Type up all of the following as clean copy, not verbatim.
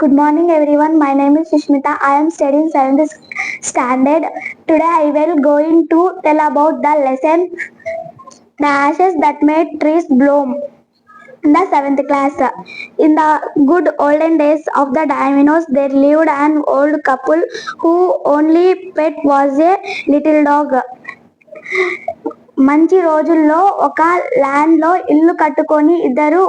Good morning everyone. My name is Sushmita. I am studying 7th standard. Today I will going to tell about the lesson The Ashes That Made Trees Bloom. In the 7th class, in the good olden days of the Diamonds, there lived an old couple who only pet was a little dog. మంచి రోజుల్లో ఒక land లో ఇల్లు కట్టుకొని ఇద్దరు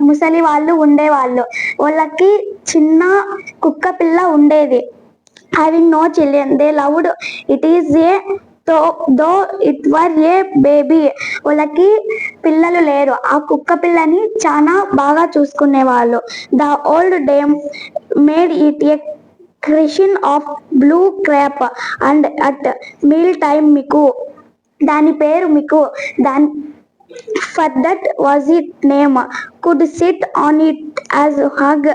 ముసలి వాళ్ళు ఉండేవాళ్ళు. వాళ్ళకి చిన్న కుక్క పిల్ల ఉండేది. Having no children they loved it as a though it were a baby. వాళ్ళకి పిల్లలు లేరు. ఆ కుక్క పిల్లని చాలా బాగా చూసుకునేవాళ్ళు. The old dame made it a cushion of blue crepe and at meal time Miku. దాని పేరు మికు. దాని for that was it name. Could sit on it as హగ్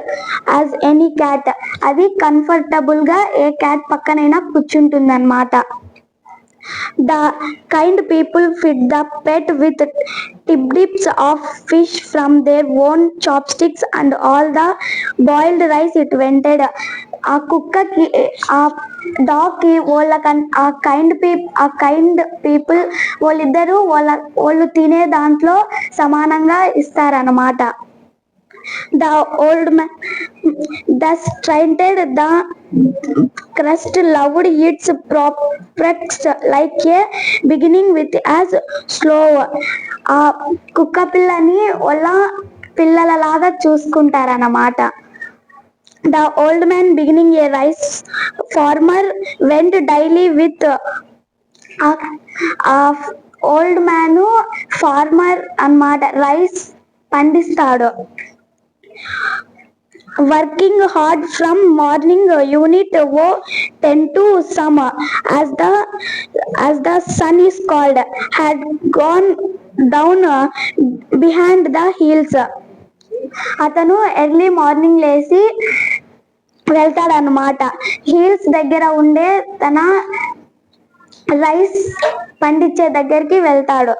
యాజ్ ఎనీ క్యాట్. అది కంఫర్టబుల్ గా ఏ క్యాట్ పక్కనైనా కూర్చుంటుందన్నమాట. The kind people feed the pet with tidbits of fish from their own chopsticks and all the boiled rice it wanted. ఆ కుక్కకి ఆ dog కి ఆ కైండ్ పీపుల్ వాళ్ళిద్దరూ వాళ్ళు తినే దాంట్లో సమానంగా ఇస్తారన్నమాట. The old man thus straightened the crust, loved its prospects like a beginning with as slow. ఆ కుక్క పిల్లని వాళ్ళ పిల్లలలాగా చూసుకుంటారన్నమాట. The old man beginning a rice farmer went daily with old man farmer అన్నమాట. రైస్ పండిస్తాడు. Working hard from morning unit 10 to some as the sun is called had gone down behind the hills. అతను early morning లేచి వెళ్తాడనమాట. Hills దగ్గర ఉండే తన rice పండించే దగ్గరికి వెళ్తాడు.